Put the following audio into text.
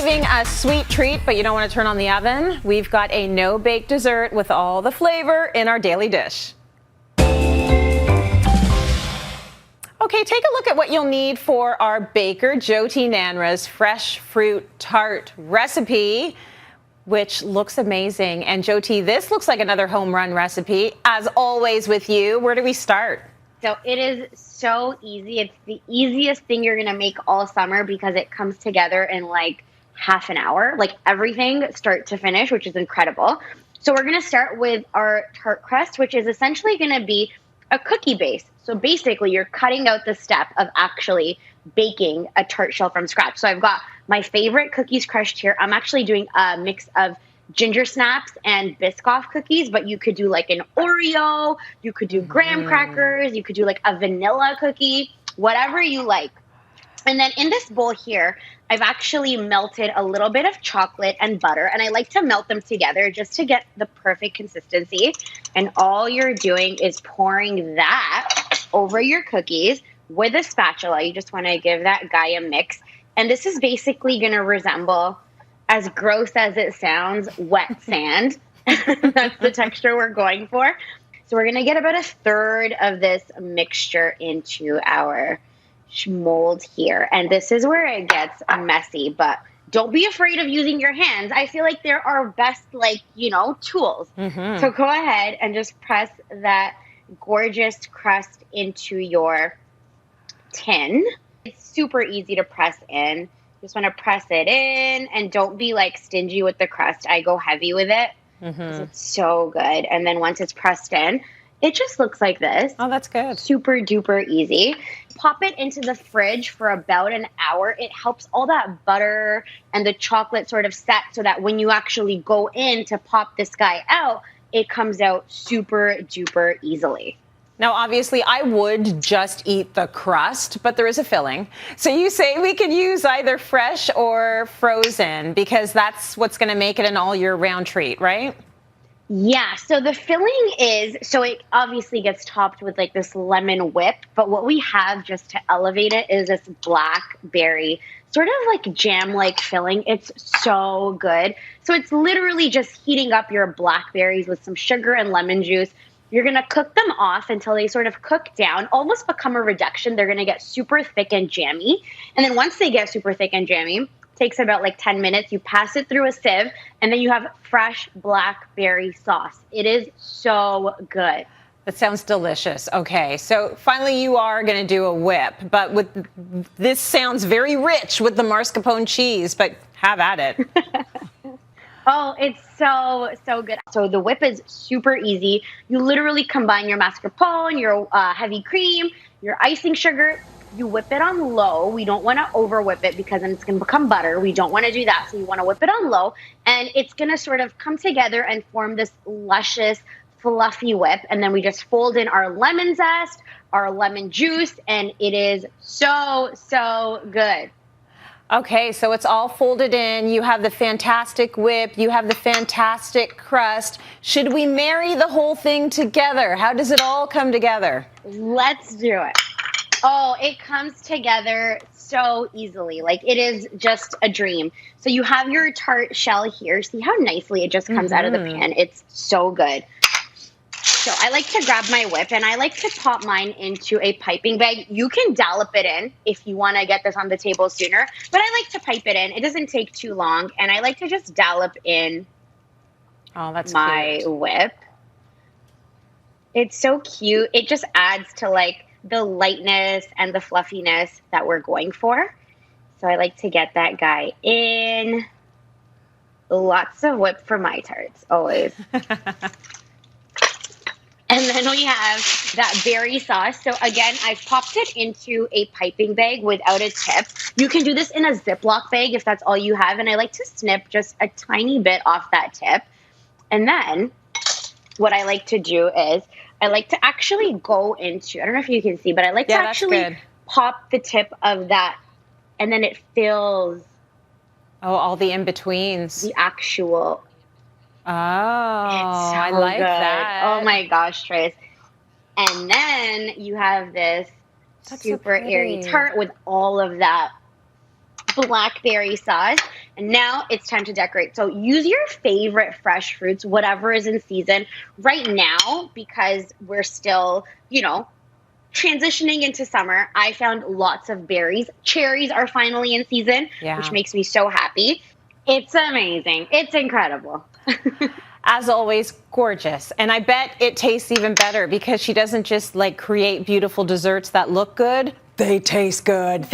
craving a sweet treat, but you don't want to turn on the oven? We've got a no-bake dessert with all the flavor in our daily dish. Okay, take a look at what you'll need for our baker Jyoti Nanra's fresh fruit tart recipe, which looks amazing. And Jyoti, this looks like another home run recipe. As always with you, where do we start? So it is so easy. It's the easiest thing you're going to make all summer because it comes together in like half an hour, like everything start to finish, which is incredible. So we're going to start with our tart crust, which is essentially going to be a cookie base. So basically you're cutting out the step of actually baking a tart shell from scratch. So I've got my favorite cookies crushed here. I'm actually doing a mix of ginger snaps and Biscoff cookies, but you could do like an Oreo, you could do graham crackers, you could do like a vanilla cookie, whatever you like. And then in this bowl here, I've actually melted a little bit of chocolate and butter, and I like to melt them together just to get the perfect consistency. And all you're doing is pouring that over your cookies with a spatula. You just want to give that guy a mix. And this is basically going to resemble, as gross as it sounds, wet sand. That's the texture we're going for. So we're going to get about a third of this mixture into our mold here. And this is where it gets messy, but don't be afraid of using your hands. I feel like they're our best, tools. So go ahead and just press that gorgeous crust into your tin. It's super easy to press in. Just want to press it in and don't be stingy with the crust. I go heavy with it because it's so good. And then once it's pressed in, it just looks like this. Oh, that's good. Super duper easy. Pop it into the fridge for about an hour. It helps all that butter and the chocolate sort of set so that when you actually go in to pop this guy out, it comes out super duper easily. Now, obviously, I would just eat the crust, but there is a filling. So you say we could use either fresh or frozen because that's what's going to make it an all year round treat, right? Yeah, so the filling is, so it obviously gets topped with this lemon whip, but what we have just to elevate it is this blackberry sort of jam-like filling. It's so good. So it's literally just heating up your blackberries with some sugar and lemon juice. You're going to cook them off until they sort of cook down, almost become a reduction. They're going to get super thick and jammy. And then once they get super thick and jammy, takes about 10 minutes. You pass it through a sieve, and then you have fresh blackberry sauce. It is so good. That sounds delicious. Okay, so finally you are going to do a whip, but this sounds very rich with the mascarpone cheese, but have at it. Oh, it's so good. So the whip is super easy. You literally combine your mascarpone, your heavy cream, your icing sugar. You whip it on low. We don't want to over whip it because then it's going to become butter. We don't want to do that. So you want to whip it on low, and it's going to sort of come together and form this luscious, fluffy whip. And then we just fold in our lemon zest, our lemon juice, and it is so good. Okay, so it's all folded in. You have the fantastic whip. You have the fantastic crust. Should we marry the whole thing together? How does it all come together? Let's do it. Oh, it comes together so easily. It is just a dream. So you have your tart shell here. See how nicely it just comes out of the pan? It's so good. So I like to grab my whip, and I like to pop mine into a piping bag. You can dollop it in if you want to get this on the table sooner, but I like to pipe it in. It doesn't take too long, and I like to just dollop in my whip. It's so cute. It just adds to the lightness and the fluffiness that we're going for. So I like to get that guy in. Lots of whip for my tarts, always. And then we have that berry sauce. So again, I've popped it into a piping bag without a tip. You can do this in a Ziploc bag if that's all you have. And I like to snip just a tiny bit off that tip. And then what I like to do is I like to actually go into, I don't know if you can see, but I like to actually pop the tip of that, and then it fills. Oh, all the in-betweens. The actual. Oh, I like that. Oh my gosh, Trace. And then you have this super airy tart with all of that blackberry sauce. And now it's time to decorate. So use your favorite fresh fruits, whatever is in season right now, because we're still, transitioning into summer. I found lots of berries. Cherries are finally in season, which makes me so happy. It's amazing. It's incredible. As always, gorgeous. And I bet it tastes even better because she doesn't just like create beautiful desserts that look good. They taste good.